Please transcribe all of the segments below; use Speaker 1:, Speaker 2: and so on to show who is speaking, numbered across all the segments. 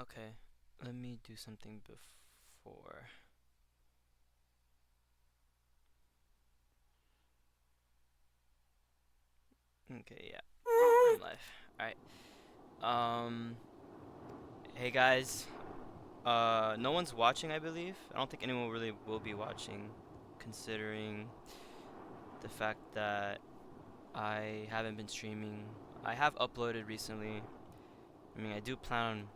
Speaker 1: Okay, let me do something before. Okay, yeah, I'm live. All right. Um, hey guys. No one's watching, I believe. I don't think anyone really will be watching, considering the fact that I haven't been streaming. I have uploaded recently. I mean, I do plan on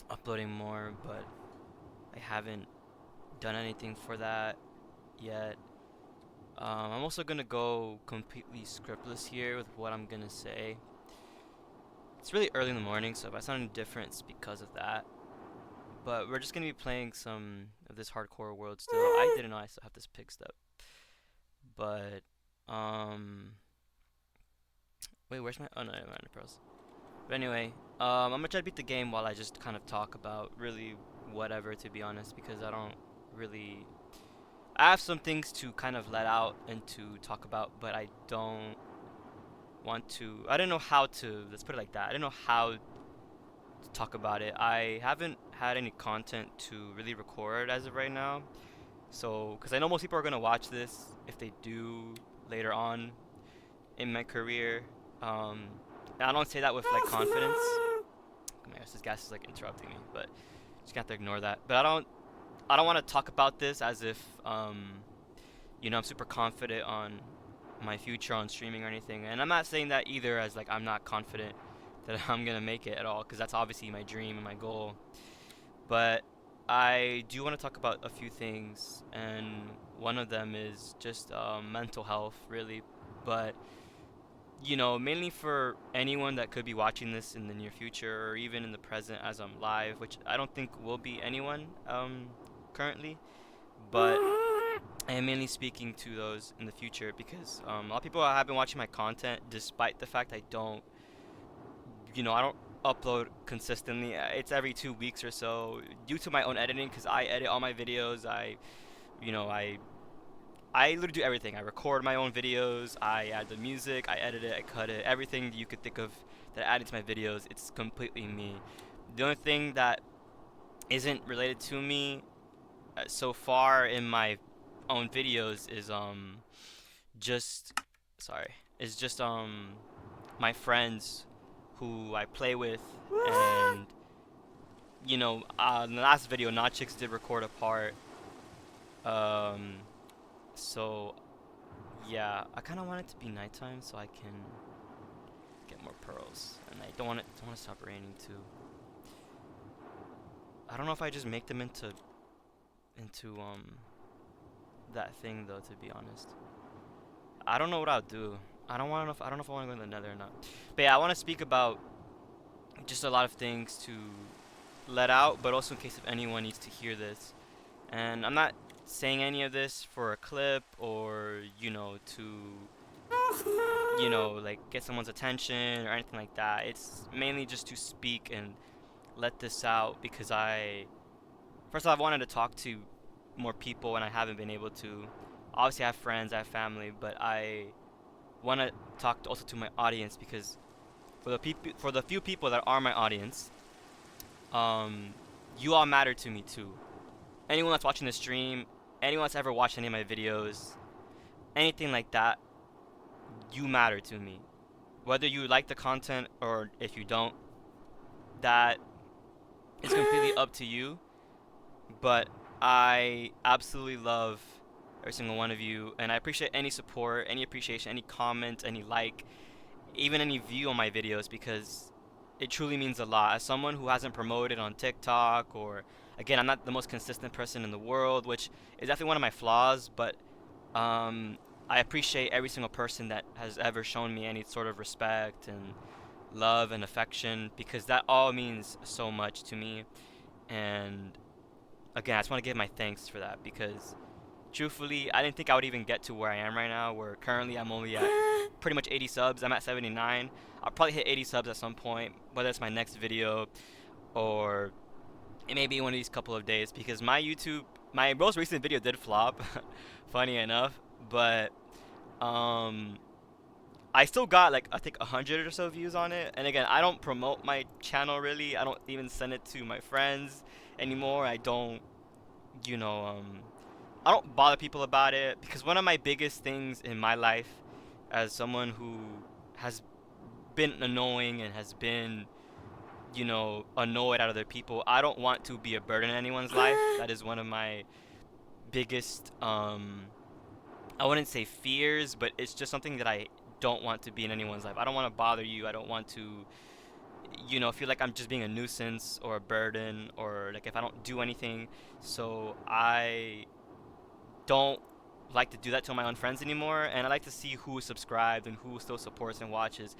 Speaker 1: uploading more, but I haven't done anything for that yet. I'm also gonna go completely scriptless here with what I'm gonna say. It's really early in the morning, so if I sound different, it's because of that. But we're just gonna be playing some of this hardcore world still. I didn't know I still have this pig step. But, um, wait, where's my, oh no, never mind, pros. But anyway, I'm gonna try to beat the game while I just kind of talk about really whatever, to be honest, because I don't really, I have some things to kind of let out and to talk about, but I don't want to, I don't know how to, let's put it like that. I don't know how to talk about it. I haven't had any content to really record as of right now. So, because I know most people are going to watch this if they do later on in my career. Um, and I don't say that with like confidence. Oh my gosh, this gas is like interrupting me, but just gonna have to ignore that. But I don't want to talk about this as if I'm super confident on my future on streaming or anything. And I'm not saying that either as like I'm not confident that I'm gonna make it at all, because that's obviously my dream and my goal. But I do want to talk about a few things, and one of them is just mental health, really. But mainly for anyone that could be watching this in the near future or even in the present as I'm live, which I don't think will be anyone currently. But I am mainly speaking to those in the future because a lot of people have been watching my content despite the fact I don't upload consistently. It's every 2 weeks or so due to my own editing because I edit all my videos. You know, I literally do everything. I record my own videos. I add the music. I edit it. I cut it. Everything you could think of that I add into my videos, it's completely me. The only thing that isn't related to me so far in my own videos is just sorry is just my friends who I play with, and in the last video Nachix did record a part. um so yeah, I kind of want it to be nighttime so I can get more pearls, and I don't want to stop raining too. I don't know if I just make them into that thing though, to be honest. I don't know what I'll do. I don't know if I want to go in the nether or not. But yeah, I want to speak about just a lot of things to let out, but also in case if anyone needs to hear this. And I'm not saying any of this for a clip or, to, like get someone's attention or anything like that. It's mainly just to speak and let this out because first of all, I've wanted to talk to more people and I haven't been able to. Obviously, I have friends, I have family, but I want to talk also to my audience because for the few people that are my audience, um, you all matter to me too. Anyone that's watching the stream, anyone that's ever watched any of my videos, anything like that, you matter to me. Whether you like the content or if you don't, that is completely up to you. But I absolutely love every single one of you, and I appreciate any support, any appreciation, any comment, any like, even any view on my videos because it truly means a lot. As someone who hasn't promoted on TikTok, or again, I'm not the most consistent person in the world, which is definitely one of my flaws, but I appreciate every single person that has ever shown me any sort of respect and love and affection because that all means so much to me. And again, I just want to give my thanks for that because truthfully, I didn't think I would even get to where I am right now, where currently I'm only at pretty much 80 subs. I'm at 79. I'll probably hit 80 subs at some point, whether it's my next video or it may be one of these couple of days because my most recent video did flop, funny enough, but um, I still got like I think 100 or so views on it. And again, I don't promote my channel really. I don't even send it to my friends anymore. I don't, you know, I don't bother people about it because one of my biggest things in my life as someone who has been annoying and has been, annoyed at other people, I don't want to be a burden in anyone's life. That is one of my biggest I wouldn't say fears, but it's just something that I don't want to be in anyone's life. I don't want to bother you. I don't want to, feel like I'm just being a nuisance or a burden or like if I don't do anything. So I don't like to do that to my own friends anymore, and I like to see who is subscribed and who still supports and watches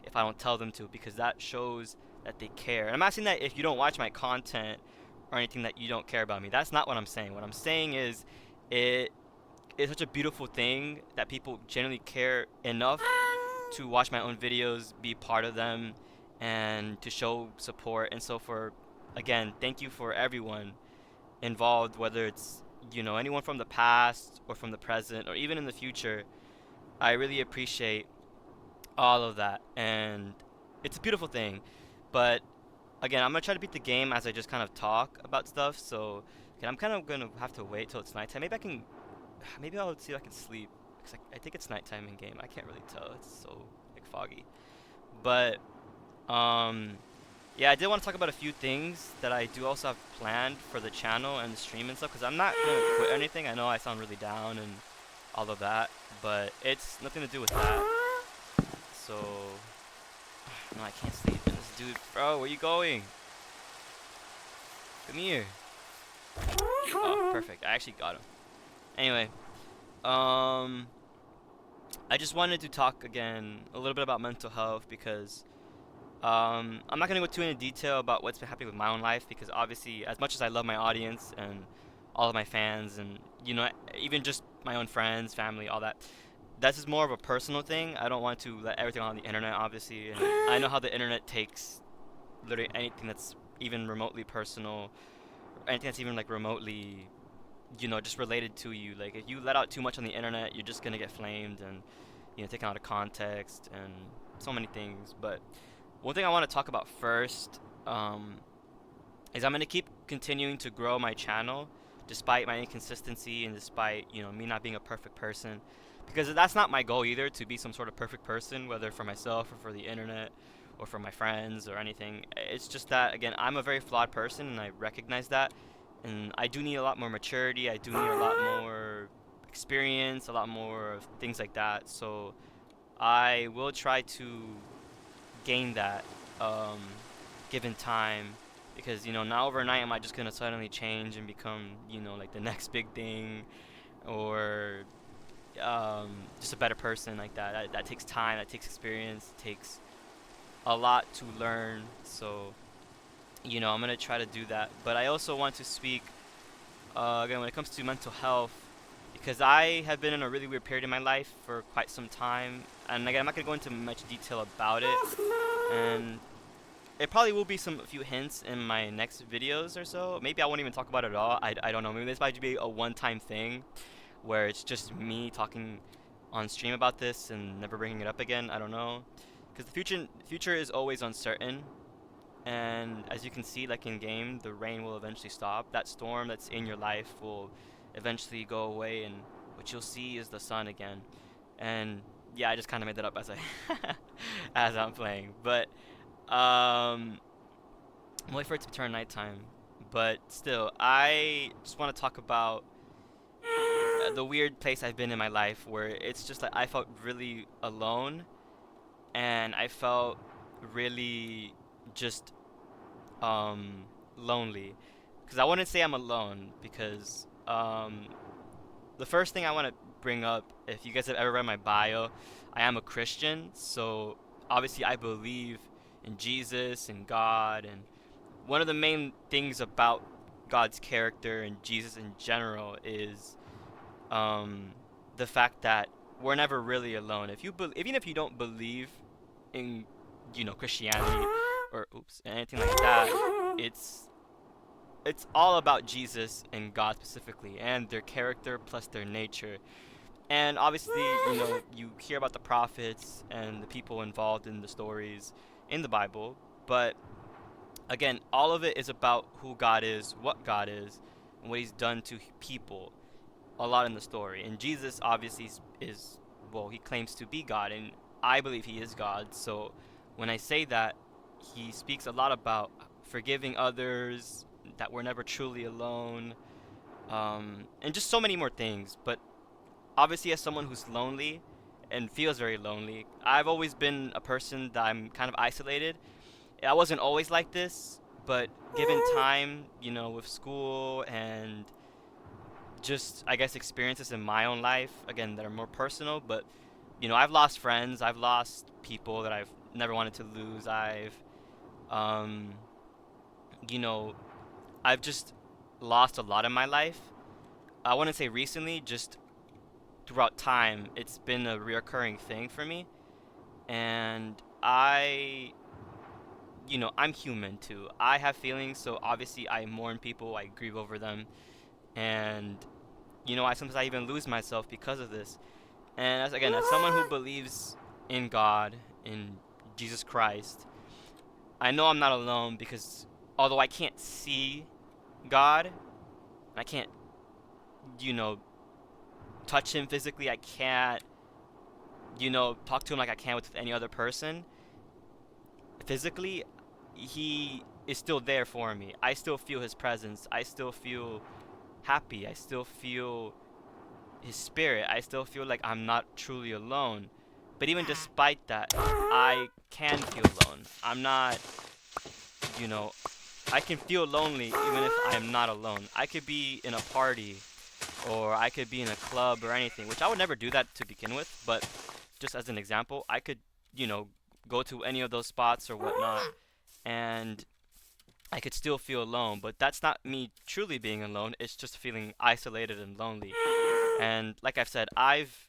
Speaker 1: if I don't tell them to, because that shows that they care. And I'm not saying that if you don't watch my content or anything that you don't care about me. That's not what I'm saying. What I'm saying is it is such a beautiful thing that people genuinely care enough to watch my own videos, be part of them, and to show support. And so for, again, thank you for everyone involved, whether it's, anyone from the past or from the present or even in the future. I really appreciate all of that, and it's a beautiful thing. But again, I'm gonna try to beat the game as I just kind of talk about stuff. So okay, I'm kind of gonna have to wait till it's nighttime. Maybe I can, maybe I'll see if I can sleep because I think it's nighttime in game. I can't really tell. It's so like foggy. But um, yeah, I did want to talk about a few things that I do also have planned for the channel and the stream and stuff, because I'm not gonna quit anything. I know I sound really down and all of that, but it's nothing to do with that. So no, I can't sleep. And this dude, bro, where you going? Come here. Oh, perfect. I actually got him. Anyway, um, I just wanted to talk again a little bit about mental health because I'm not gonna go too into detail about what's been happening with my own life, because obviously, as much as I love my audience and all of my fans and even just my own friends, family, all that, that's just more of a personal thing. I don't want to let everything on the internet, obviously, and I know how the internet takes literally anything that's even remotely personal, or anything that's even like remotely, just related to you. Like if you let out too much on the internet, you're just gonna get flamed and taken out of context and so many things. But one thing I want to talk about first is I'm gonna keep continuing to grow my channel despite my inconsistency and despite me not being a perfect person, because that's not my goal either, to be some sort of perfect person, whether for myself or for the internet or for my friends or anything. It's just that, again, I'm a very flawed person and I recognize that, and I do need a lot more maturity. I do need a lot more experience, a lot more of things like that. So I will try to gain that um, given time, because not overnight am I just gonna suddenly change and become like the next big thing, or just a better person like that. That takes time, that takes experience, takes a lot to learn. So I'm gonna try to do that. But I also want to speak again when it comes to mental health, because I have been in a really weird period in my life for quite some time, and again, I'm not gonna go into much detail about it, and it probably will be a few hints in my next videos or so. Maybe I won't even talk about it at all. I don't know. Maybe this might be a one-time thing where it's just me talking on stream about this and never bringing it up again. I don't know, because the future is always uncertain, and as you can see, like in game, the rain will eventually stop. That storm that's in your life will eventually go away, and what you'll see is the sun again. And yeah, I just kind of made that up as I as I'm playing, but I'm waiting for it to turn nighttime. But still, I just want to talk about the weird place I've been in my life, where it's just like I felt really alone, and I felt really just lonely. Because I wouldn't say I'm alone, because the first thing I want to bring up, if you guys have ever read my bio, I am a Christian, so obviously I believe in Jesus and God, and one of the main things about God's character and Jesus in general is um, the fact that we're never really alone. Even if you don't believe in Christianity or anything like that, it's all about Jesus and God specifically, and their character plus their nature. And obviously, you hear about the prophets and the people involved in the stories in the Bible, but again, all of it is about who God is, what God is, and what He's done to people. A lot in the story, and Jesus obviously is well, He claims to be God, and I believe He is God. So when I say that, He speaks a lot about forgiving others, that we're never truly alone, and just so many more things. But obviously, as someone who's lonely and feels very lonely, I've always been a person that I'm kind of isolated. I wasn't always like this, but given time, with school and just, I guess, experiences in my own life, again, that are more personal, but I've lost friends, I've lost people that I've never wanted to lose. Um, you know, I've just lost a lot in my life. I wouldn't say recently, just throughout time, it's been a reoccurring thing for me. And I'm human too. I have feelings, so obviously I mourn people, I grieve over them, and I sometimes I even lose myself because of this. And as someone who believes in God, in Jesus Christ, I know I'm not alone because although I can't see God, I can't, you know, touch him physically, I can't, talk to him like I can with any other person. Physically, he is still there for me. I still feel his presence. I still feel happy. I still feel his spirit. I still feel like I'm not truly alone. But even despite that, I can feel alone. I'm not, you know, I can feel lonely even if I'm not alone. I could be in a party or I could be in a club or anything, which I would never do that to begin with, but just as an example, I could, you know, go to any of those spots or whatnot and I could still feel alone, but that's not me truly being alone. It's just feeling isolated and lonely. And like I've said, I've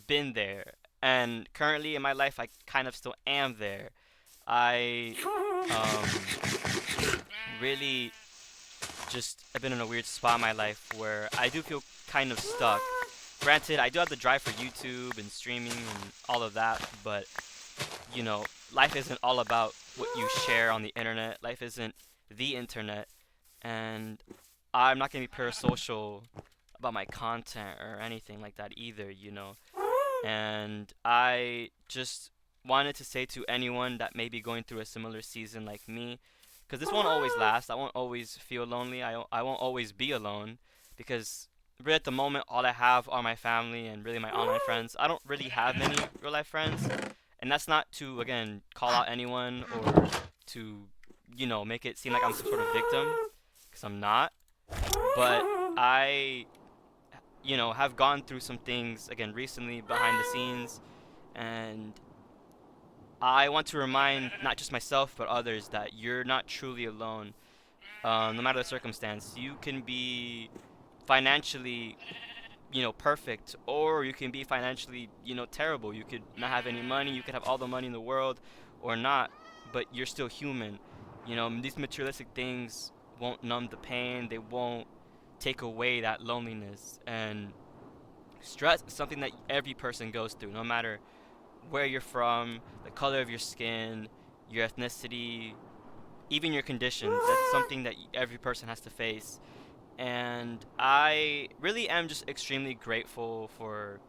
Speaker 1: been there, and currently in my life, I kind of still am there. I really just have been in a weird spot in my life where I do feel kind of stuck. Granted, I do have to drive for YouTube and streaming and all of that, but you know, life isn't all about what you share on the internet. Life isn't the internet, and I'm not gonna be parasocial about my content or anything like that either. And I just wanted to say to anyone that may be going through a similar season like me, because this won't always last. I won't always feel lonely. I won't always be alone, because really at the moment, all I have are my family and really my online friends. I don't really have many real life friends, and that's not to again call out anyone or to make it seem like I'm some sort of victim, because I'm not. But I have gone through some things again recently behind the scenes, and I want to remind not just myself but others that you're not truly alone. No matter the circumstance, you can be financially, perfect, or you can be financially, terrible. You could not have any money, you could have all the money in the world, or not, but you're still human. These materialistic things won't numb the pain, they won't take away that loneliness. And stress is something that every person goes through, no matter where you're from, the color of your skin, your ethnicity, even your conditions. That's something that every person has to face. And I really am just extremely grateful for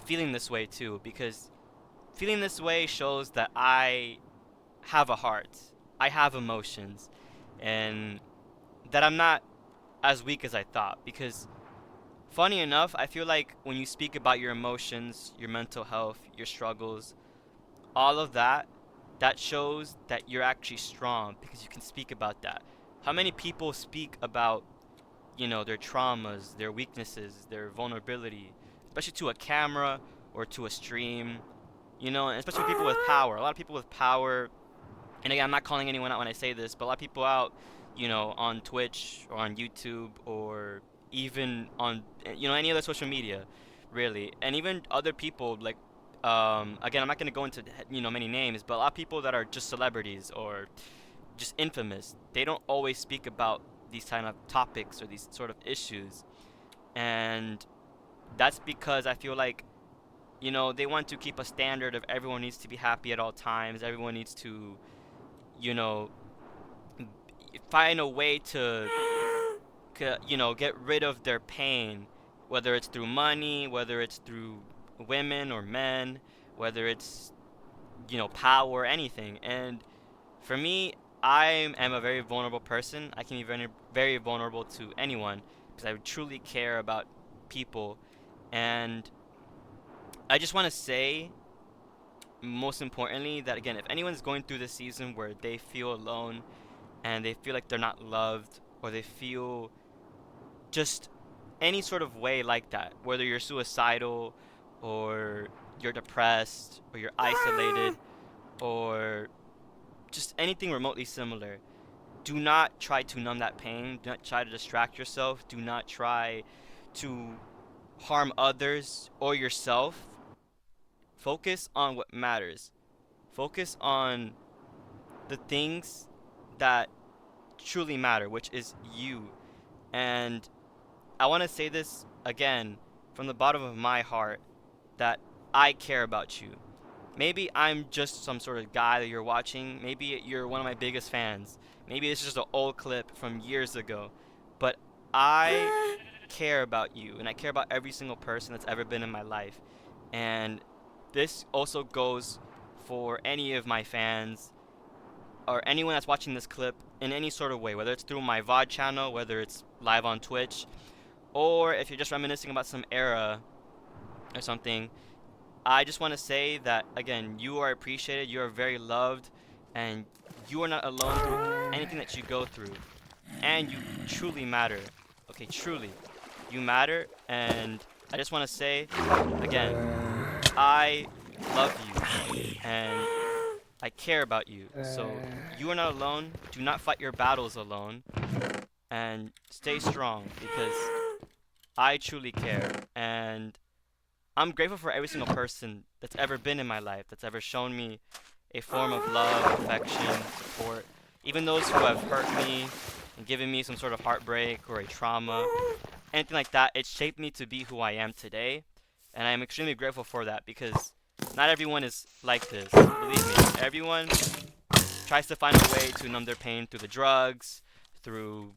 Speaker 1: feeling this way too, because feeling this way shows that I have a heart, I have emotions, and that I'm not as weak as I thought. Because funny enough, I feel like when you speak about your emotions, your mental health, your struggles, all of that, that shows that you're actually strong because you can speak about that. How many people speak about, their traumas, their weaknesses, their vulnerability, especially to a camera or to a stream, and especially people with power. A lot of people with power, and again, I'm not calling anyone out when I say this, but a lot of people out, on Twitch or on YouTube or even on, any other social media, really. And even other people, like, again, I'm not going to go into, many names, but a lot of people that are just celebrities or just infamous, they don't always speak about these kind of topics or these sort of issues. And that's because I feel like, they want to keep a standard of everyone needs to be happy at all times. Everyone needs to, you know, find a way to, get rid of their pain, whether it's through money, whether it's through women or men, whether it's, power, anything. And for me, I am a very vulnerable person. I can be very, very vulnerable to anyone because I truly care about people. And I just want to say, most importantly, that again, if anyone's going through this season where they feel alone and they feel like they're not loved, or they feel just any sort of way like that, whether you're suicidal or you're depressed or you're isolated or just anything remotely similar, do not try to numb that pain. Do not try to distract yourself. Do not try to harm others or yourself. Focus on what matters. Focus on the things that truly matter, which is you. And I want to say this again from the bottom of my heart, that I care about you. Maybe I'm just some sort of guy that you're watching. Maybe you're one of my biggest fans. Maybe it's just an old clip from years ago. But I care about you, and I care about every single person that's ever been in my life. And this also goes for any of my fans or anyone that's watching this clip in any sort of way, whether it's through my VOD channel, whether it's live on Twitch, or if you're just reminiscing about some era or something. I just want to say that, again, you are appreciated, you are very loved, and you are not alone through anything that you go through. And you truly matter. Okay, truly. You matter, and I just want to say, again, I love you, and I care about you. So, you are not alone. Do not fight your battles alone, and stay strong, because I truly care, and I'm grateful for every single person that's ever been in my life, that's ever shown me a form of love, affection, support. Even those who have hurt me and given me some sort of heartbreak or a trauma, anything like that, it shaped me to be who I am today. And I am extremely grateful for that, because not everyone is like this. Believe me, everyone tries to find a way to numb their pain through the drugs, through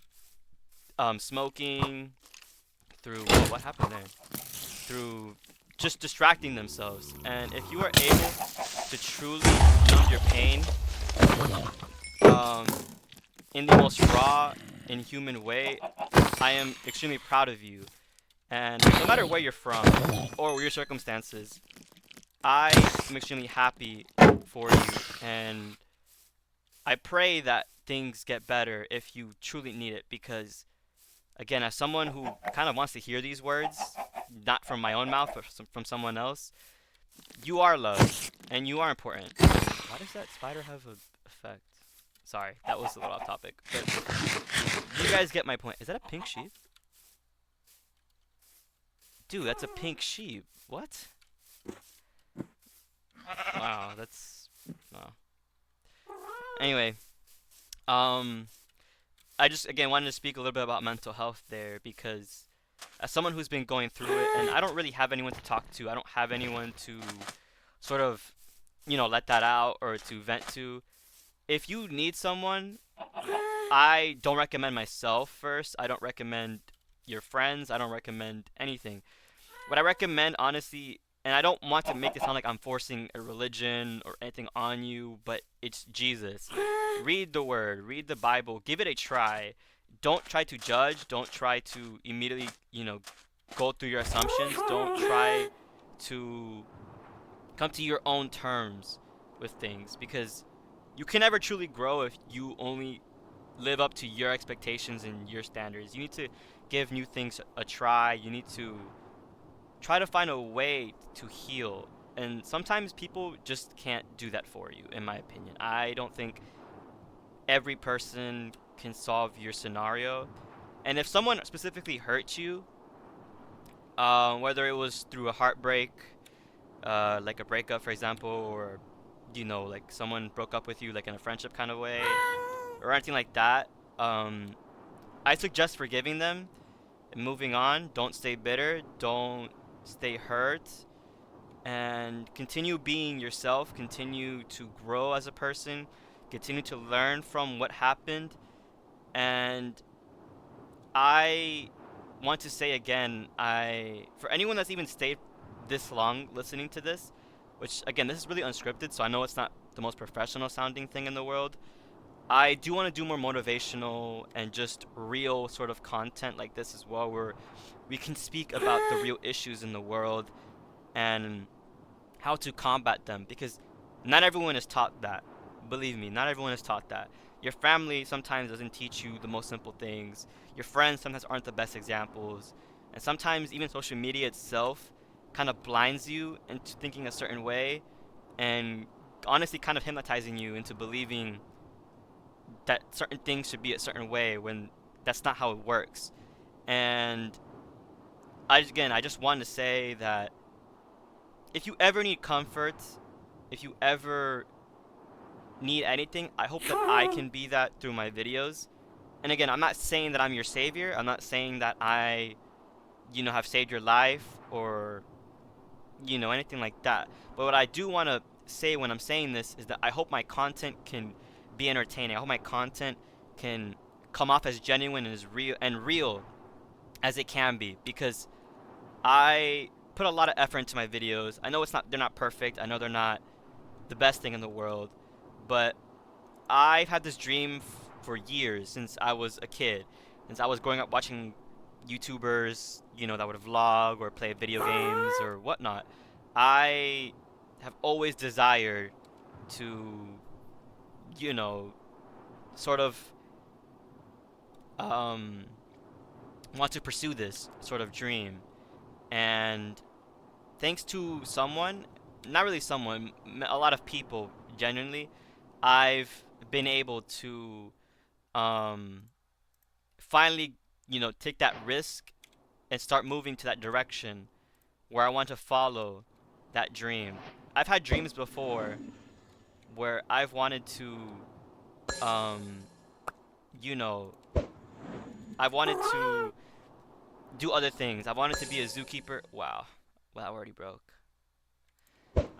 Speaker 1: smoking, through what happened there? Through just distracting themselves. And if you are able to truly numb your pain um, in the most raw, inhuman way, I am extremely proud of you. And no matter where you're from or your circumstances, I am extremely happy for you. And I pray that things get better if you truly need it, because again, as someone who kind of wants to hear these words, not from my own mouth, but from someone else, you are loved, and you are important. Why does that spider have an effect? Sorry, that was a little off topic. But you guys get my point. Is that a pink sheep? Dude, that's a pink sheep. What? Wow, that's... Wow. Anyway, I just, again, wanted to speak a little bit about mental health there, because as someone who's been going through it, and I don't really have anyone to talk to, I don't have anyone to sort of, let that out or to vent to. If you need someone, I don't recommend myself first. I don't recommend your friends. I don't recommend anything. What I recommend, honestly, and I don't want to make it sound like I'm forcing a religion or anything on you, but it's Jesus. Read the Word, read the Bible, give it a try. Don't try to judge. Don't try to immediately, go through your assumptions. Don't try to come to your own terms with things, because you can never truly grow if you only live up to your expectations and your standards. You need to give new things a try. You need to try to find a way to heal. And sometimes people just can't do that for you, in my opinion. I don't think every person can solve your scenario. And if someone specifically hurt you, whether it was through a heartbreak, like a breakup, for example, or like someone broke up with you, like in a friendship kind of way, or anything like that, I suggest forgiving them and moving on. Don't stay bitter. Don't stay hurt, and continue being yourself, continue to grow as a person, continue to learn from what happened. And I want to say again, for anyone that's even stayed this long listening to this, which again, this is really unscripted, so I know it's not the most professional sounding thing in the world. I do want to do more motivational and just real sort of content like this as well, where we can speak about the real issues in the world and how to combat them, because not everyone is taught that. Believe me, not everyone is taught that. Your family sometimes doesn't teach you the most simple things. Your friends sometimes aren't the best examples. And sometimes even social media itself kind of blinds you into thinking a certain way and honestly kind of hypnotizing you into believing that certain things should be a certain way when that's not how it works. And I just wanted to say that if you ever need comfort, if you ever need anything, I hope that I can be that through my videos. And again, I'm not saying that I'm your savior. I'm not saying that I, have saved your life or, anything like that. But what I do want to say when I'm saying this is that I hope my content can be entertaining. I hope my content can come off as genuine and as real as it can be, because I put a lot of effort into my videos. I know they're not perfect. I know they're not the best thing in the world, but I've had this dream for years, since I was a kid, since I was growing up watching YouTubers, that would vlog or play video games or whatnot. I have always desired to, sort of um, want to pursue this sort of dream. And thanks to someone, not really someone, a lot of people, genuinely, I've been able to um, finally, take that risk and start moving to that direction where I want to follow that dream. I've had dreams before where I've wanted to, um, you know, I wanted to do other things. I wanted to be a zookeeper. Wow. Wow, already broke.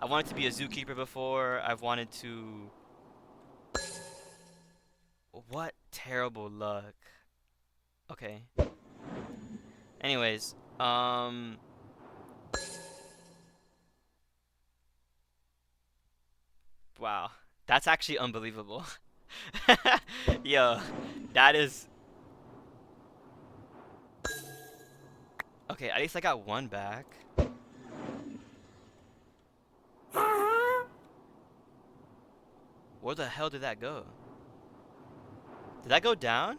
Speaker 1: I wanted to be a zookeeper before. I've wanted to. What terrible luck. Okay. Anyways, wow. That's actually unbelievable. Yo, that is. Okay, at least I got one back. Where the hell did that go? Did that go down?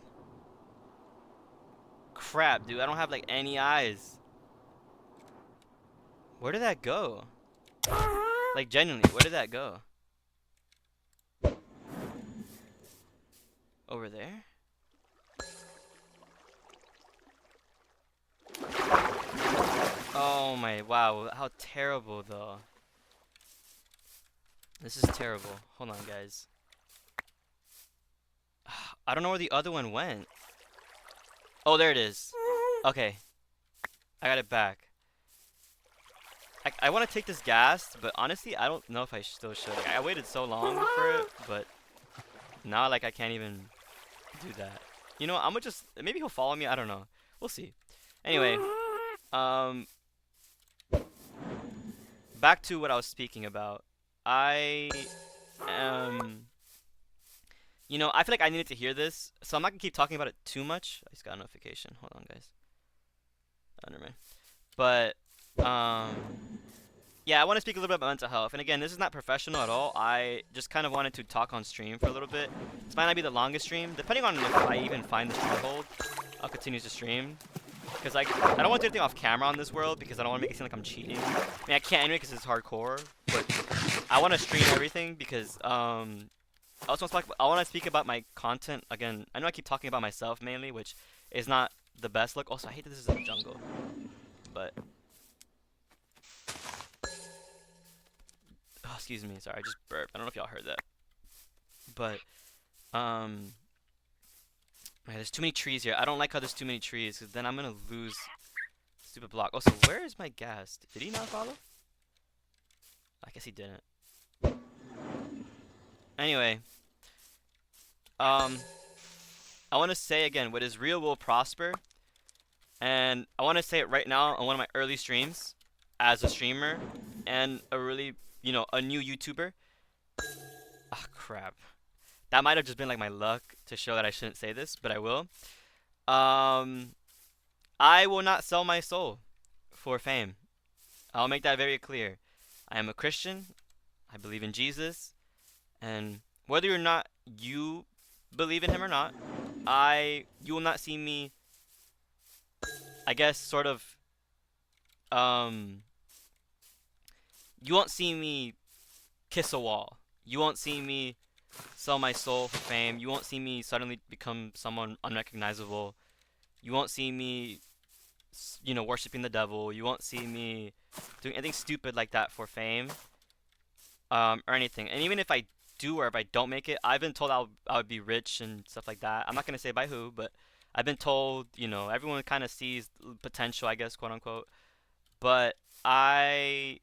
Speaker 1: Crap, dude, I don't have like any eyes. Where did that go? Like genuinely, where did that go? Over there? Oh my, wow, how terrible though. This is terrible. Hold on, guys. I don't know where the other one went. Oh, there it is. Okay. I got it back. I want to take this gas, but honestly, I don't know if I still should. Like, I waited so long for it, but now, like, I can't even do that. You know, I'm gonna just... Maybe he'll follow me. I don't know. We'll see. Anyway, back to what I was speaking about. I I feel like I needed to hear this, so I'm not gonna keep talking about it too much. I just got a notification. Hold on, guys. Oh, never mind. But, yeah, I want to speak a little bit about mental health. And again, this is not professional at all. I just kind of wanted to talk on stream for a little bit. This might not be the longest stream. Depending on if I even find the stream hold, I'll continue to stream. Because, like, I don't want to do anything off camera on this world, because I don't want to make it seem like I'm cheating. I mean, I can't anyway because it's hardcore. But I want to stream everything because, I also want to speak about my content. Again, I know I keep talking about myself mainly, which is not the best look. Also, I hate that this is a jungle. But... Oh, excuse me. Sorry, I just burped. I don't know if y'all heard that. But, man, there's too many trees here. I don't like how there's too many trees, because then I'm going to lose Stupid block. Also, where is my guest? Did he not follow? I guess he didn't. Anyway, I want to say again, what is real will prosper. And I want to say it right now on one of my early streams as a streamer and a really, a new YouTuber. Ah, crap. That might have just been like my luck to show that I shouldn't say this, but I will. I will not sell my soul for fame. I'll make that very clear. I am a Christian. I believe in Jesus. And whether or not you believe in him or not, you will not see me, I guess, sort of, you won't see me kiss a wall. You won't see me sell my soul for fame. You won't see me suddenly become someone unrecognizable. You won't see me, worshiping the devil. You won't see me doing anything stupid like that for fame, or anything. And even if I do or if I don't make it, I've been told I would be rich and stuff like that. I'm not gonna say by who, but I've been told, everyone kind of sees potential, I guess, quote unquote. But I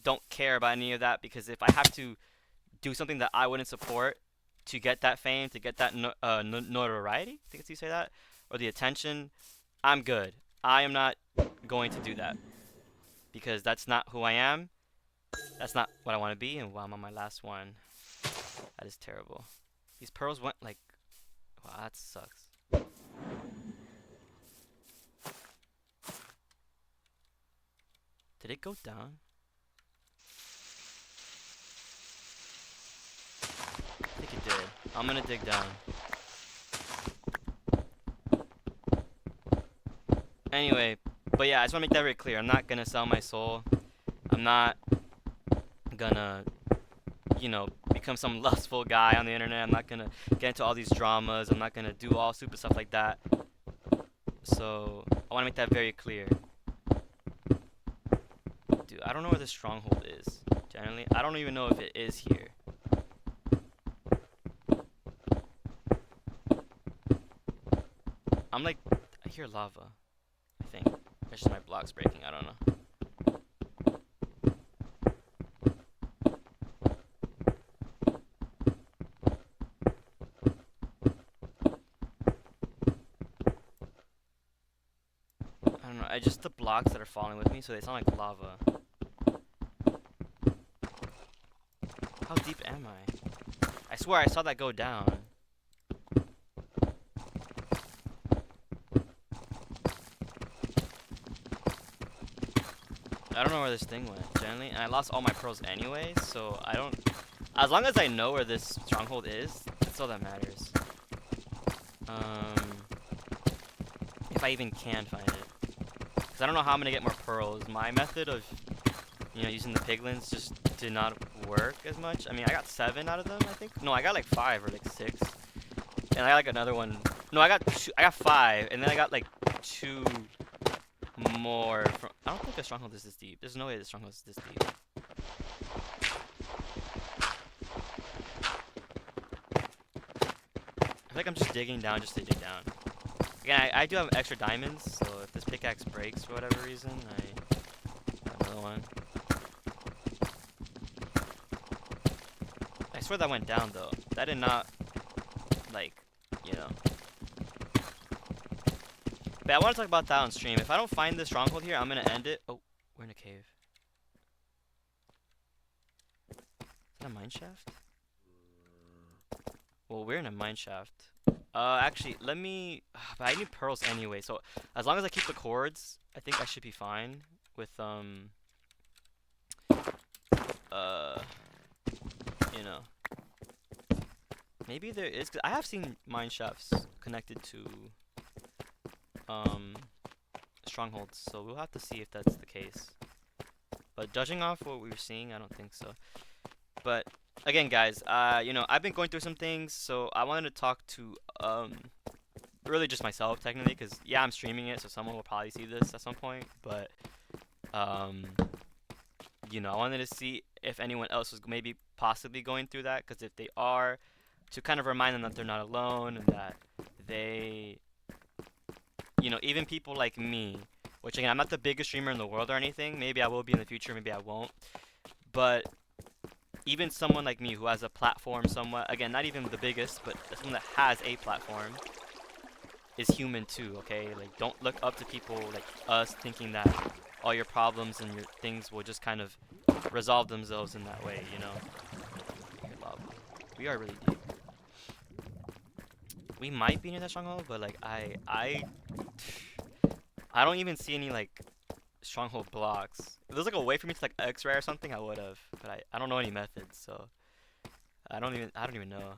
Speaker 1: don't care about any of that, because if I have to do something that I wouldn't support to get that fame, to get that notoriety, I think it's you say that, or the attention, I'm good. I am not going to do that, because that's not who I am. That's not what I want to be. And wow, I'm on my last one. That is terrible. These pearls went like, wow, that sucks. Did it go down? I think it did. I'm gonna dig down. Anyway, but yeah, I just wanna make that very clear. I'm not gonna sell my soul. I'm not gonna, become some lustful guy on the internet. I'm not gonna get into all these dramas. I'm not gonna do all stupid stuff like that. So I wanna make that very clear. Dude, I don't know where the stronghold is. Generally, I don't even know if it is here. I'm like, I hear lava, I think. It's just my blocks breaking, I don't know. I don't know, the blocks that are falling with me, so they sound like lava. How deep am I? I swear I saw that go down. I don't know where this thing went, generally, and I lost all my pearls anyway, so I don't... As long as I know where this stronghold is, that's all that matters. If I even can find it. Because I don't know how I'm going to get more pearls. My method of, using the piglins just did not work as much. I mean, I got 7 out of them, I think. No, I got like 5 or like 6. And I got like another one. No, I got 5, and then I got like 2... more from... I don't think the stronghold is this deep. There's no way the stronghold is this deep. I feel like I'm just digging down just to dig down. Again, I do have extra diamonds, so if this pickaxe breaks for whatever reason, I have another one. I swear that went down, though. That did not, like, But I want to talk about that on stream. If I don't find the stronghold here, I'm going to end it. Oh, we're in a cave. Is that a mine shaft? Well, we're in a mine shaft. Actually, let me... But I need pearls anyway, so as long as I keep the cords, I think I should be fine with, Maybe there is... 'Cause I have seen mine shafts connected to... strongholds, so we'll have to see if that's the case. But judging off what we were seeing, I don't think so. But again, guys, I've been going through some things, so I wanted to talk to really just myself technically, because yeah, I'm streaming it, so someone will probably see this at some point. But I wanted to see if anyone else was maybe possibly going through that, because if they are, to kind of remind them that they're not alone, and that they, even people like me Which again, I'm not the biggest streamer in the world or anything. Maybe I will be in the future, maybe I won't. But even someone like me who has a platform somewhat, again, not even the biggest, but someone that has a platform is human too, okay? Like, don't look up to people like us thinking that all your problems and your things will just kind of resolve themselves in that way, you know? Okay, Bob. We are really deep. We might be near that stronghold, but like I don't even see any like stronghold blocks. If there's like a way for me to like X-ray or something, I would have, but I don't know any methods, so I don't even know.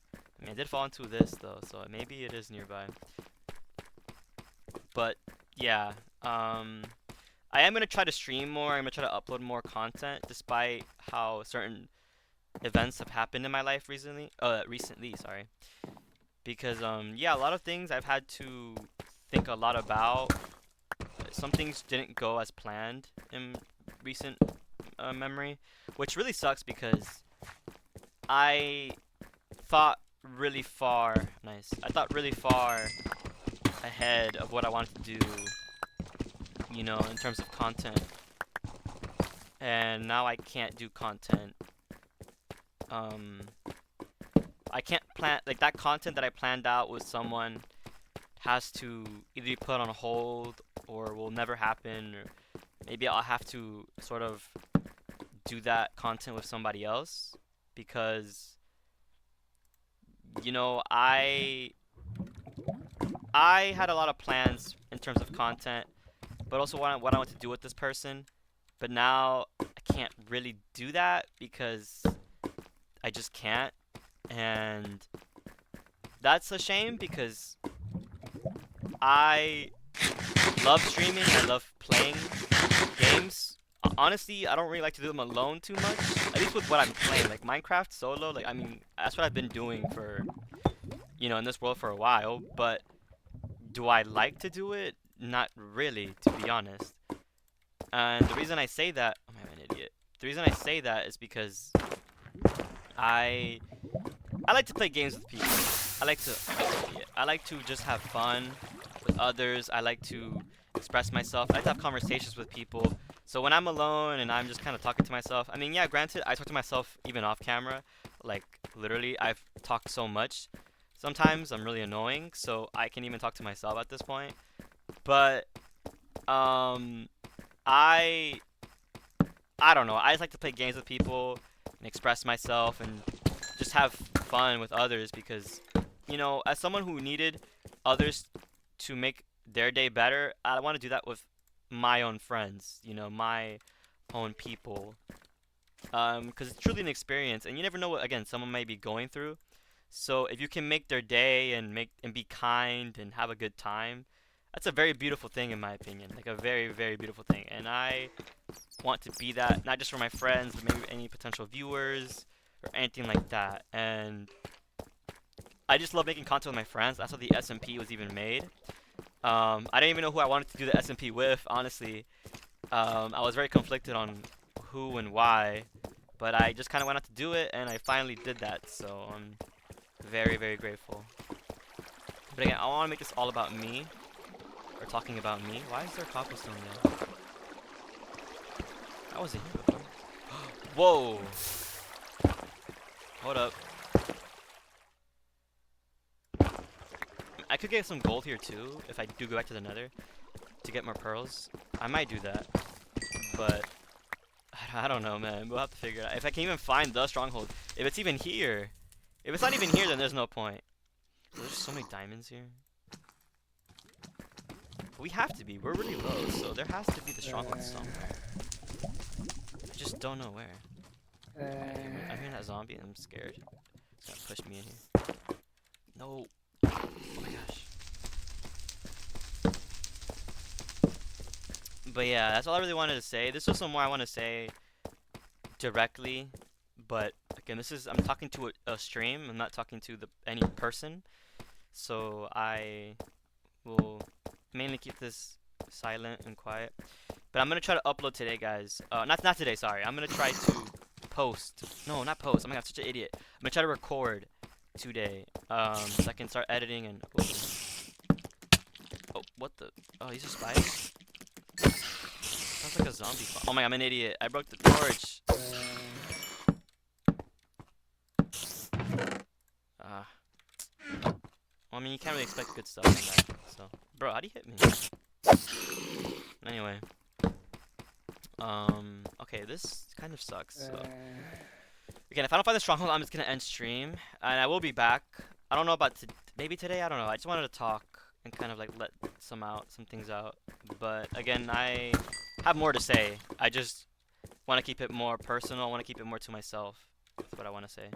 Speaker 1: I mean, I did fall into this though, so maybe it is nearby. But yeah, I am gonna try to stream more. I'm gonna try to upload more content, despite how certain events have happened in my life recently. Recently, sorry. Because yeah, a lot of things I've had to think a lot about. Some things didn't go as planned in recent memory, which really sucks because I thought really far. Nice. I thought really far ahead of what I wanted to do, you know, in terms of content. And now I can't do content. I can't plan, like, that content that I planned out with someone has to either be put on hold or will never happen, or maybe I'll have to sort of do that content with somebody else because, you know, I had a lot of plans in terms of content, but also what I want to do with this person. But now I can't really do that because I just can't, and that's a shame because I love streaming. I love playing games. Honestly, I don't really like to do them alone too much. At least with what I'm playing, like Minecraft solo. Like, I mean, that's what I've been doing for, you know, in this world for a while. But do I like to do it? Not really, to be honest. And the reason I say that, oh, I'm an idiot. The reason I say that is because I like to play games with people. I like to just have fun with others. I like to express myself. I like to have conversations with people. So when I'm alone and I'm just kind of talking to myself, I mean, yeah, granted, I talk to myself even off camera. Like, literally, I've talked so much. Sometimes I'm really annoying, so I can even talk to myself at this point. But, I don't know. I just like to play games with people and express myself and just have fun with others because, you know, as someone who needed others to make their day better, I want to do that with my own friends, you know, my own people. Because it's truly an experience, and you never know what, again, someone might be going through. So if you can make their day and be kind and have a good time, that's a very beautiful thing in my opinion. Like a very, very beautiful thing. And I want to be that, not just for my friends, but maybe any potential viewers or anything like that. And I just love making content with my friends. That's how the SMP was even made. I didn't even know who I wanted to do the SMP with, honestly. I was very conflicted on who and why, but I just kind of went out to do it, and I finally did that, so I'm very, very grateful. But again, I want to make this all about me, or talking about me. Why is there cobblestone there? I wasn't here before. Whoa! Hold up. I could get some gold here too, if I do go back to the nether, to get more pearls. I might do that, but I don't know, man. We'll have to figure it out. If I can even find the stronghold. If it's even here. If it's not even here, then there's no point. There's so many diamonds here. We have to be. We're really low, so there has to be the stronghold somewhere. I just don't know where. I'm hearing that zombie and I'm scared. It's gonna push me in here. No. Oh my gosh. But yeah, that's all I really wanted to say. This was some more I want to say directly, but again, I'm talking to a stream. I'm not talking to any person, so I will mainly keep this silent and quiet. But I'm gonna try to upload today, guys. Not today. Sorry, I'm gonna try to post. No, not post. Oh my god, I'm such an idiot. I'm gonna try to record today, so I can start editing and. Oh, what the? Oh, these are spiders. Looks like a zombie farm. Oh my god, I'm an idiot. I broke the torch. Ah. Well, I mean, you can't really expect good stuff from that. So, bro, how do you hit me? Anyway. Okay, this kind of sucks. So. Again, if I don't find the stronghold, I'm just gonna end stream, and I will be back. I don't know about maybe today. I don't know. I just wanted to talk and kind of like let some things out. But again, I have more to say. I just want to keep it more personal. I want to keep it more to myself. That's what I want to say.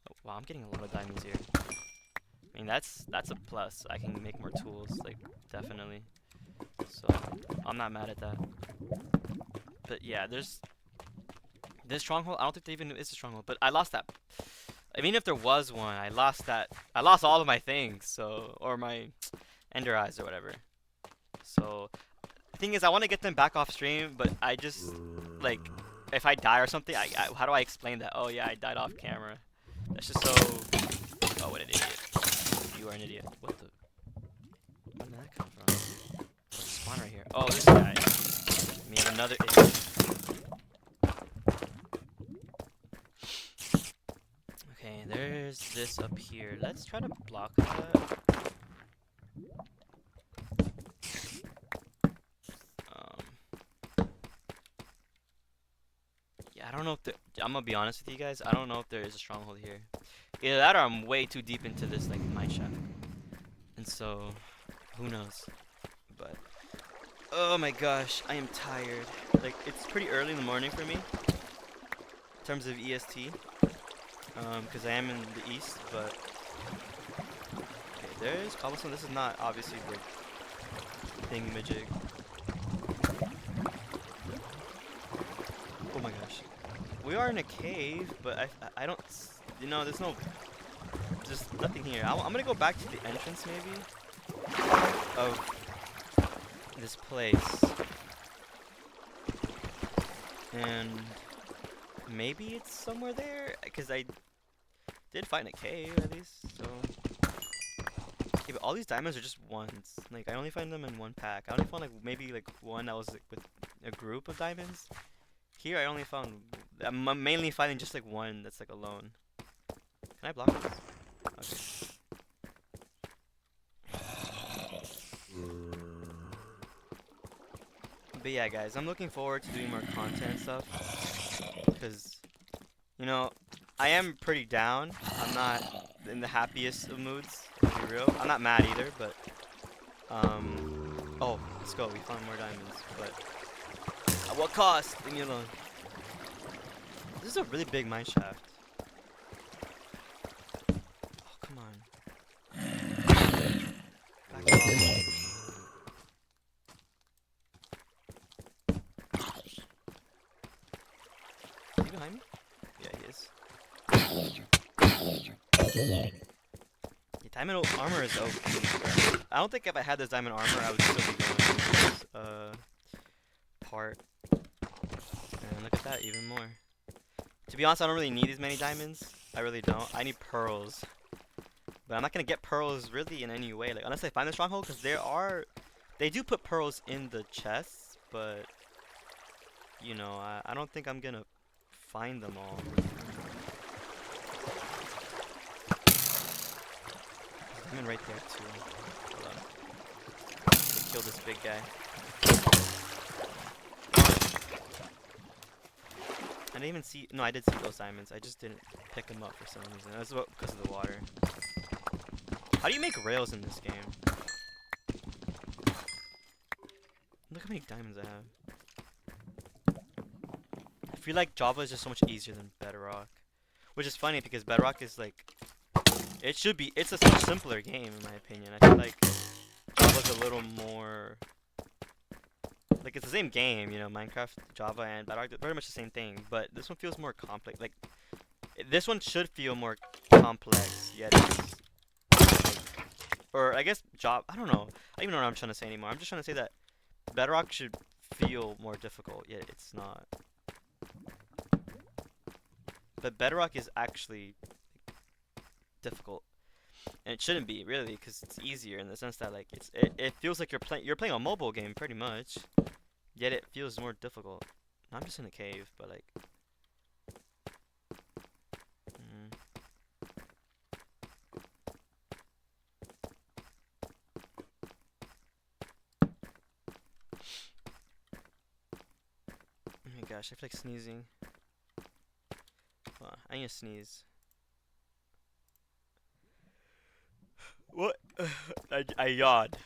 Speaker 1: Oh, wow, I'm getting a lot of diamonds here. I mean, that's a plus. I can make more tools, like definitely. So I'm not mad at that. But yeah, there's this stronghold. I don't think there even is a stronghold. But I lost that. I mean, if there was one, I lost that. I lost all of my things. So, or my ender eyes or whatever. So the thing is, I want to get them back off stream, but I just like if I die or something, how do I explain that? Oh yeah, I died off camera. That's just so. Oh, what an idiot! You are an idiot. What the? Where did that come from? There's a spawn right here. Oh, this guy. Me and another idiot. Okay, there's this up here. Let's try to block that. Yeah, I don't know if I'm gonna be honest with you guys. I don't know if there is a stronghold here. Either that or I'm way too deep into this like mine shaft. And so, who knows? But oh my gosh, I am tired. Like it's pretty early in the morning for me in terms of EST. Because I am in the east, but okay, there's cobblestone. This is not obviously the thingamajig. Oh my gosh, we are in a cave, but I don't, you know, there's nothing here. I'm gonna go back to the entrance maybe of this place, and maybe it's somewhere there because I did find a cave at least. So okay, but all these diamonds are just ones. Like I only find them in one pack. I only found like maybe like one that was like with a group of diamonds. Here I only found. I'm mainly finding just like one that's like alone. Can I block this? Okay. But yeah, guys, I'm looking forward to doing more content and stuff. Because, you know, I am pretty down. I'm not in the happiest of moods, to be real. I'm not mad either, but oh, let's go. We found more diamonds, but at what cost? Leave me alone. This is a really big mine shaft. Oh, come on. Back off. Is he behind me? Yeah, he is. Yeah, diamond armor is OP. I don't think if I had this diamond armor, I would still be going to this part. And look at that, even more. To be honest, I don't really need as many diamonds. I really don't. I need pearls. But I'm not gonna get pearls really in any way, like unless I find the stronghold, because they do put pearls in the chests, but you know, I don't think I'm gonna find them all. I'm in right there too. Hold on. Let's kill this big guy. I didn't even see. No, I did see those diamonds. I just didn't pick them up for some reason. That's because of the water. How do you make rails in this game? Look how many diamonds I have. I feel like Java is just so much easier than Bedrock. Which is funny because Bedrock is like... it's a much simpler game in my opinion. I feel like Java's a little more... like it's the same game, you know, Minecraft, Java, and Bedrock, they're very much the same thing. But this one feels more complex. Like, this one should feel more complex, yet it's... or I guess Java, I don't know. I don't even know what I'm trying to say anymore. I'm just trying to say that Bedrock should feel more difficult, yet it's not. But Bedrock is actually difficult, and it shouldn't be really, because it's easier in the sense that like it feels like you're playing a mobile game pretty much. yet it feels more difficult. I'm just in a cave, but like, mm, oh my gosh, I feel like sneezing. I need to sneeze. What? I yawned.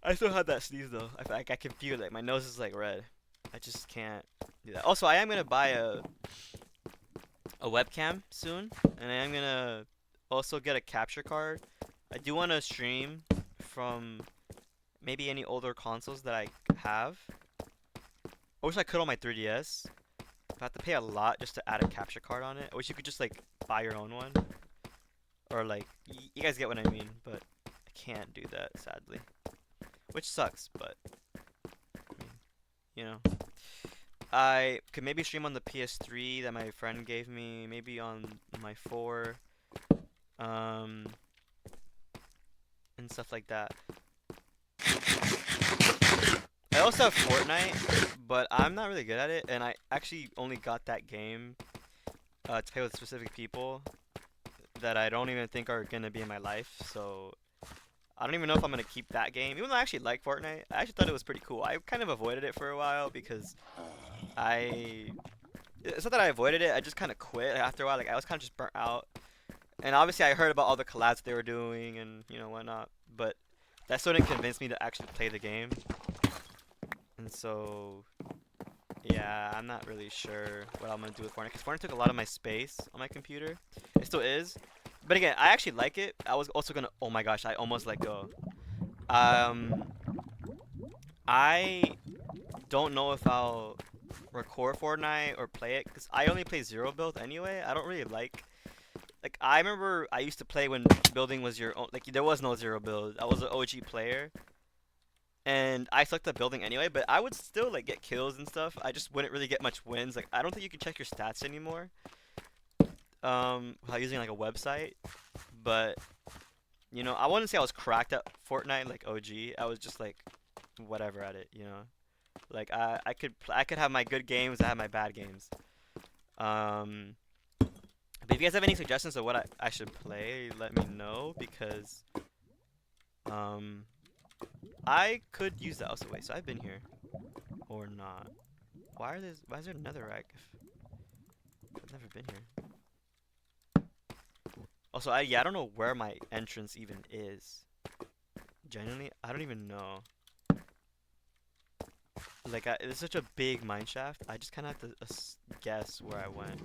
Speaker 1: I still had that sneeze though. I can feel it. Like my nose is like red. I just can't do that. Also, I am gonna buy a webcam soon, and I am gonna also get a capture card. I do want to stream from maybe any older consoles that I have. I wish I could on my 3DS. I have to pay a lot just to add a capture card on it. I wish you could just like buy your own one, or like you guys get what I mean. But I can't do that sadly, which sucks. But I mean, you know, I could maybe stream on the PS3 that my friend gave me, maybe on my 4, um, and stuff like that. I also have Fortnite, but I'm not really good at it, and I actually only got that game to play with specific people that I don't even think are gonna be in my life. So I don't even know if I'm gonna keep that game, even though I actually like Fortnite. I actually thought it was pretty cool. I kind of avoided it for a while because I it's not that I avoided it. I just kind of quit after a while. Like I was kind of just burnt out, and obviously I heard about all the collabs they were doing and whatnot, but that still didn't convince me to actually play the game. And so, yeah, I'm not really sure what I'm gonna do with Fortnite because Fortnite took a lot of my space on my computer. It still is, but again, I actually like it. I was also gonna. Oh my gosh, I almost let go. Um, I don't know if I'll record Fortnite or play it because I only play zero build anyway. I don't really like I remember I used to play when building was your own. Like there was no zero build. I was an OG player. And I sucked at building anyway, but I would still like get kills and stuff. I just wouldn't really get much wins. Like I don't think you can check your stats anymore. Without using like a website. But I wouldn't say I was cracked at Fortnite like OG. I was just like whatever at it. Like I could have my good games, I have my bad games. Um, but if you guys have any suggestions of what I should play, let me know because um I could use that. Also, wait, so I've been here or not? Why is there netherrack if I've never been here? Also, I don't know where my entrance even is. Genuinely, I don't even know. Like, it's such a big mine shaft. I just kind of have to guess where I went.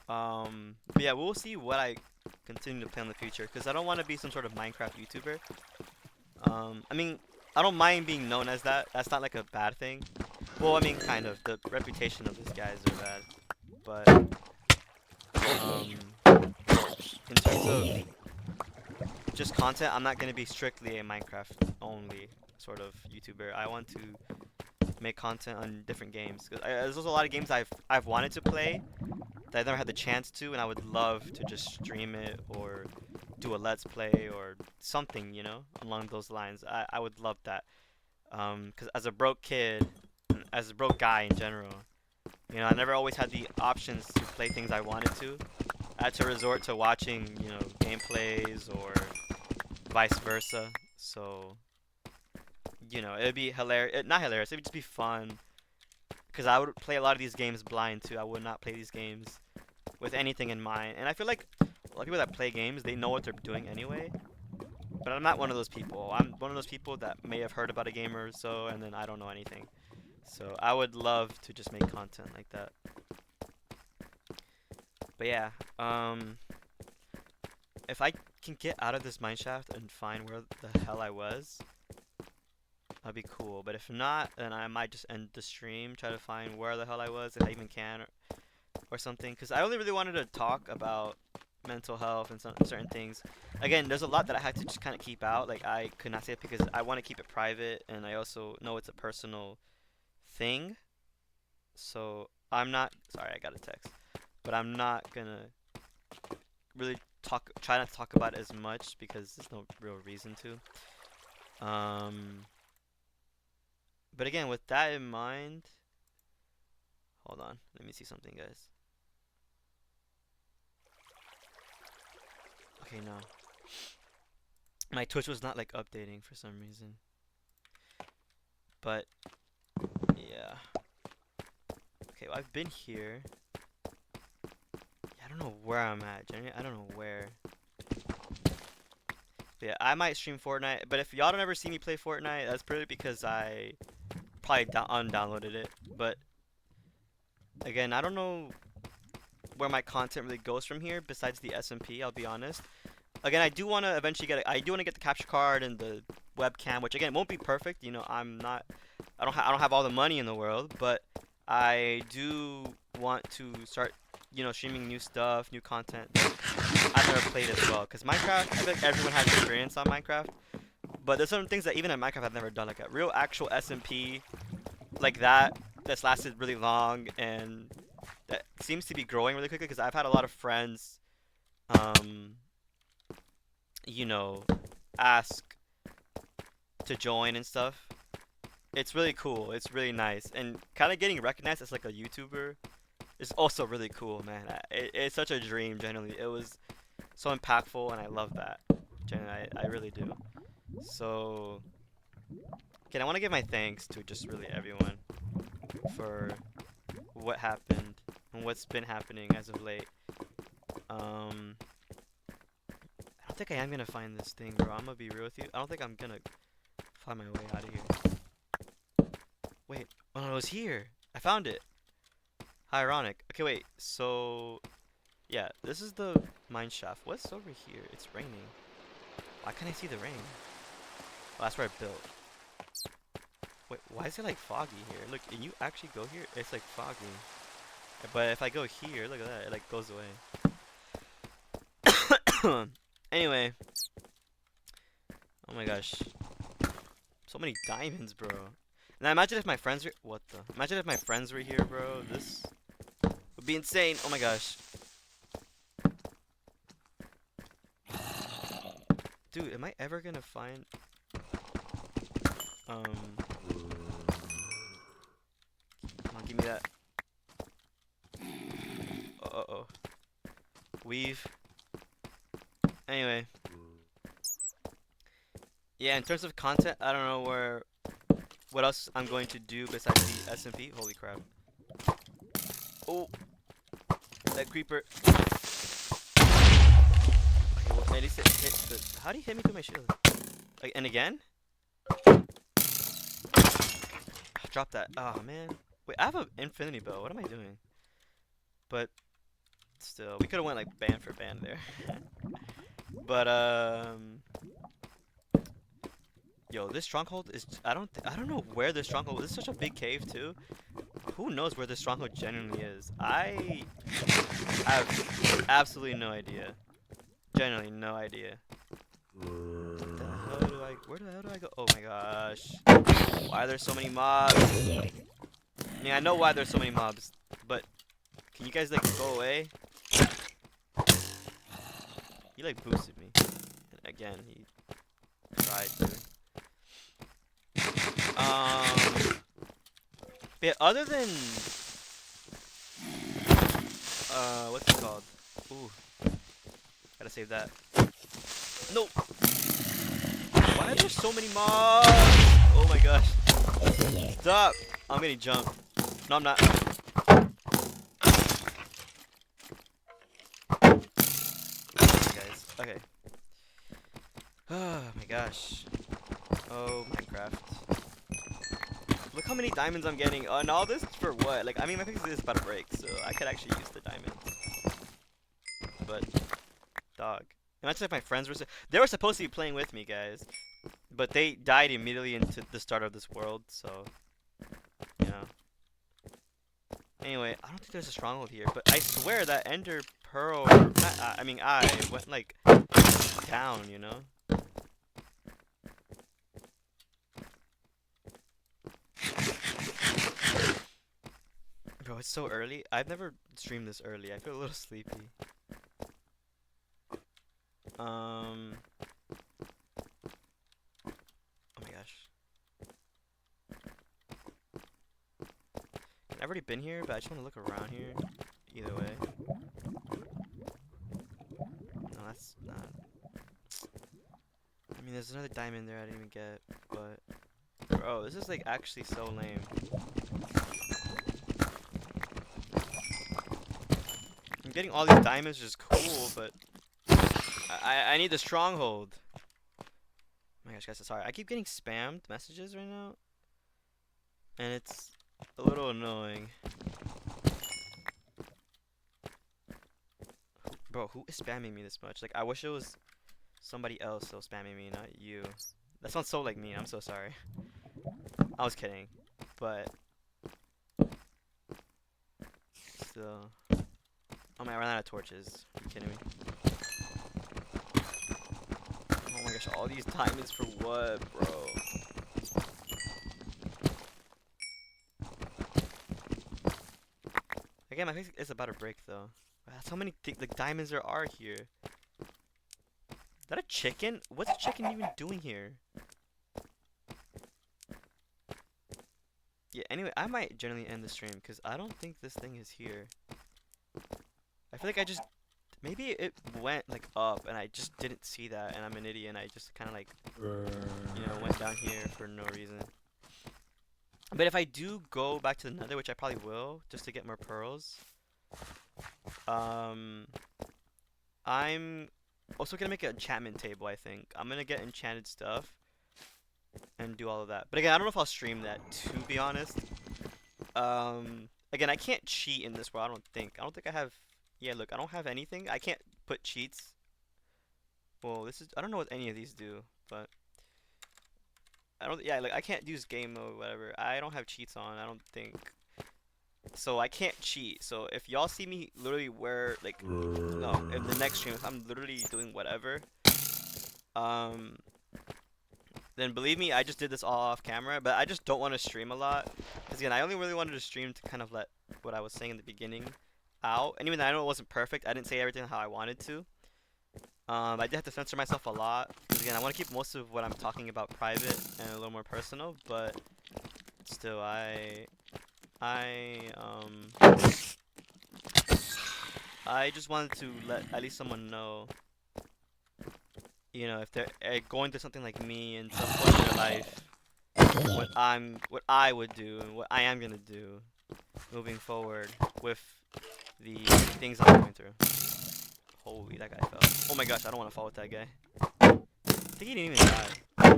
Speaker 1: But yeah, we'll see what I continue to play in the future because I don't want to be some sort of Minecraft YouTuber. I mean, I don't mind being known as that. That's not like a bad thing. Well, I mean, kind of. The reputation of these guys are bad. But, in terms of just content, I'm not going to be strictly a Minecraft only sort of YouTuber. I want to make content on different games. There's also a lot of games I've wanted to play that I've never had the chance to, and I would love to just stream it or do a let's play or something, along those lines. I would love that. Because as a broke kid, as a broke guy in general, I never always had the options to play things I wanted to. I had to resort to watching, gameplays or vice versa. So, it'd be hilarious. Not hilarious. It would just be fun. Because I would play a lot of these games blind too. I would not play these games with anything in mind. And I feel like a lot of people that play games, they know what they're doing anyway. But I'm not one of those people. I'm one of those people that may have heard about a game or so, and then I don't know anything. So I would love to just make content like that. But yeah, if I can get out of this mineshaft and find where the hell I was, that'd be cool. But if not, then I might just end the stream, try to find where the hell I was, if I even can, or something. Because I only really wanted to talk about mental health and certain things. Again, there's a lot that I had to just kind of keep out. Like, I could not say it because I want to keep it private, and I also know it's a personal thing. So, I'm not... Sorry, I got a text. But I'm not gonna really try not to talk about it as much because there's no real reason to. But again, with that in mind, hold on, let me see something, guys. Okay, no. My Twitch was not like updating for some reason. But yeah. Okay, well, I've been here. Yeah, I don't know where I'm at, Jenny. I don't know where. But yeah, I might stream Fortnite, but if y'all don't ever see me play Fortnite, that's probably because I probably undownloaded it. But again, I don't know where my content really goes from here besides the SMP, I'll be honest. Again, I do want to eventually I do want to get the capture card and the webcam, which again won't be perfect. You know, I don't have all the money in the world, but I do want to start, you know, streaming new stuff, new content that I've never played as well. Cause Minecraft, I feel like everyone has experience on Minecraft, but there's some things that even in Minecraft I've never done, like a real actual SMP like that's lasted really long and that seems to be growing really quickly. Cause I've had a lot of friends, you know, ask to join and stuff. It's really cool. It's really nice, and kind of getting recognized as like a YouTuber is also really cool, man. It's such a dream. Generally, it was so impactful, and I love that. Generally, I really do. So, again, I want to give my thanks to just really everyone for what happened and what's been happening as of late. I don't think I am gonna find this thing, bro. I'm gonna be real with you. I don't think I'm gonna find my way out of here. Wait, oh no, it was here. I found it. How ironic. Okay, wait. So, yeah, this is the mine shaft. What's over here? It's raining. Why can't I see the rain? Oh, that's where I built. Wait, why is it like foggy here? Look, can you actually go here? It's like foggy. But if I go here, look at that. It like goes away. Anyway. Oh my gosh. So many diamonds, bro. Now imagine if my friends were imagine if my friends were here, bro. This would be insane. Oh my gosh. Dude, am I ever gonna find come on, give me that. Uh-oh. Weave. Anyway. Yeah, in terms of content, I don't know what else I'm going to do besides the SMP. Holy crap. Oh, that creeper. Okay, well, at least it hit the... How do you hit me through my shield? Like, and again? Drop that. Oh, man. Wait, I have an infinity bow. What am I doing? But, still. We could have went, like, band for band there. But, yo, this stronghold is... I don't know where this stronghold... This is such a big cave, too. Who knows where this stronghold genuinely is? I have absolutely no idea. Genuinely no idea. Where the hell do I go? Oh my gosh. Why are there so many mobs? I mean, I know why there's so many mobs, but can you guys like go away? He like boosted me. And again, he tried to. But other than what's it called? Ooh. Gotta save that. No! Why are there so many mobs? Oh my gosh. Stop! I'm getting jumped. No, I'm not. Guys. Okay. Oh my gosh. Oh, Minecraft. Look how many diamonds I'm getting. And all this for what? Like, I mean, my pickaxe is about to break, so I could actually use the diamonds. But, dog. Imagine if my friends were... They were supposed to be playing with me, guys. But they died immediately into the start of this world, so... You know. Anyway, I don't think there's a stronghold here, but I swear that Ender Pearl... I went, like, down, you know? Bro, it's so early. I've never streamed this early. I feel a little sleepy. Um. Oh my gosh. I've already been here, but I just want to look around here. Either way. No, that's not. I mean, there's another diamond there I didn't even get, but. Bro, this is like actually so lame. I'm getting all these diamonds, which is cool, but I need the stronghold. Oh my gosh, guys, sorry. I keep getting spammed messages right now, and it's a little annoying. Bro, who is spamming me this much? Like, I wish it was somebody else so spamming me, not you. That sounds so like mean. I'm so sorry. I was kidding, but still. Oh my, I ran out of torches. Are you kidding me? Oh my gosh, all these diamonds for what, bro? Again, my face is about to break though. That's how many like diamonds there are here. Is that a chicken? What's a chicken even doing here? Yeah, anyway, I might generally end the stream because I don't think this thing is here. I feel like I just maybe it went like up and I just didn't see that and I'm an idiot and I just kind of like went down here for no reason. But if I do go back to the Nether, which I probably will, just to get more pearls, I'm also gonna make an enchantment table. I think I'm gonna get enchanted stuff and do all of that. But again, I don't know if I'll stream that, to be honest. Again, I can't cheat in this world. I don't think. I have. Yeah, look, I don't have anything. I can't put cheats. Well, this is. I don't know what any of these do, but I don't. Yeah, like I can't use game mode, whatever. I don't have cheats on. I don't think. So I can't cheat. So if y'all see me literally where like no in the next stream, if I'm literally doing whatever, then believe me, I just did this all off camera. But I just don't want to stream a lot. Because again, I only really wanted to stream to kind of let what I was saying in the beginning out. And even though I know it wasn't perfect, I didn't say everything how I wanted to. I did have to censor myself a lot. Because again, I want to keep most of what I'm talking about private and a little more personal. But still, I just wanted to let at least someone know, if they're going through something like me in some point in their life, what I would do and what I am gonna do moving forward with the things I'm going through. Holy, that guy fell. Oh my gosh, I don't want to fall with that guy. I think he didn't even die. Why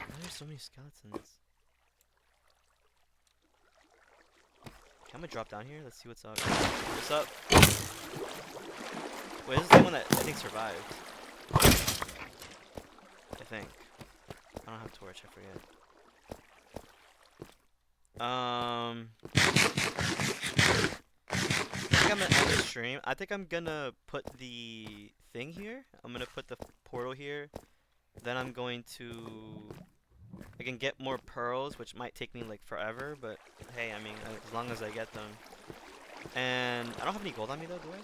Speaker 1: are there so many skeletons? Okay, I'm gonna drop down here. Let's see what's up. What's up? Wait, this is the one that I think survived. I think. I don't have torch, I forget. I think I'm gonna end the stream. I think I'm gonna put the thing here. I'm gonna put the portal here. Then I'm going to again get more pearls, which might take me like forever, but hey, I mean, as long as I get them. And I don't have any gold on me though, do I?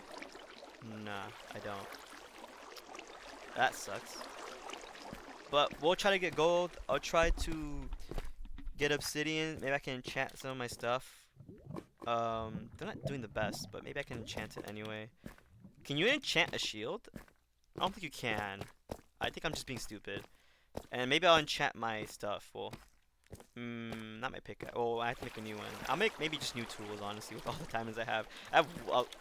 Speaker 1: Nah, I don't. That sucks. But we'll try to get gold. I'll try to get obsidian. Maybe I can enchant some of my stuff. They're not doing the best, but maybe I can enchant it anyway. Can you enchant a shield? I don't think you can. I think I'm just being stupid. And maybe I'll enchant my stuff. Well, not my pickaxe. Oh, I have to make a new one. I'll make maybe just new tools, honestly, with all the diamonds I have.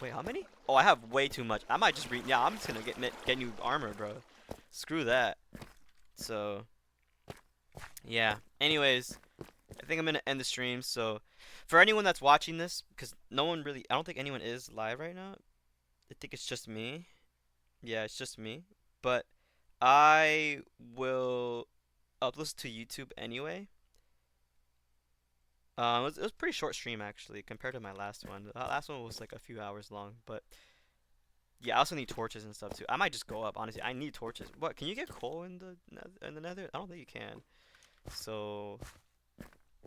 Speaker 1: Wait, how many? Oh, I have way too much. I might just yeah, I'm just gonna get new armor, bro. Screw that. So, yeah. Anyways, I think I'm gonna end the stream. So, for anyone that's watching this, because no one really, I don't think anyone is live right now. I think it's just me. Yeah, it's just me. But I will upload this to YouTube anyway. It was a pretty short stream actually compared to my last one. The last one was like a few hours long, but yeah, I also need torches and stuff too. I might just go up, honestly. I need torches. What? Can you get coal in the Nether? I don't think you can. So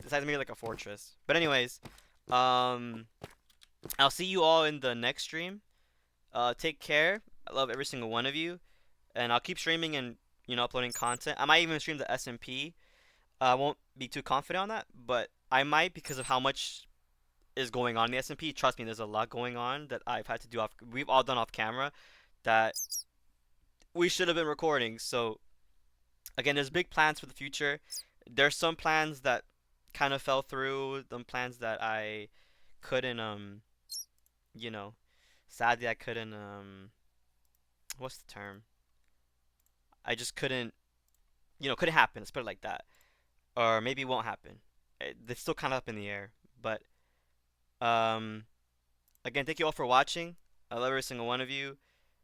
Speaker 1: decided to make it like a fortress. But anyways, um, I'll see you all in the next stream. Take care. I love every single one of you, and I'll keep streaming and uploading content. I might even stream the SMP. I won't be too confident on that, but I might because of how much is going on in the SMP. Trust me, there's a lot going on that I've had to do off. We've all done off camera that we should have been recording. So again, there's big plans for the future. There's some plans that kind of fell through. Some plans that I couldn't you know, sadly I couldn't what's the term? I just couldn't couldn't happen. Let's put it like that. Or maybe it won't happen. It's still kind of up in the air. But um, again, thank you all for watching. I love every single one of you.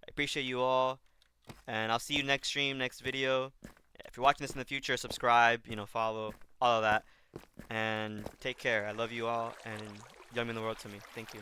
Speaker 1: I appreciate you all, and I'll see you next stream, next video. If you're watching this in the future, subscribe, follow, all of that, and take care. I love you all, and you mean the world to me. Thank you.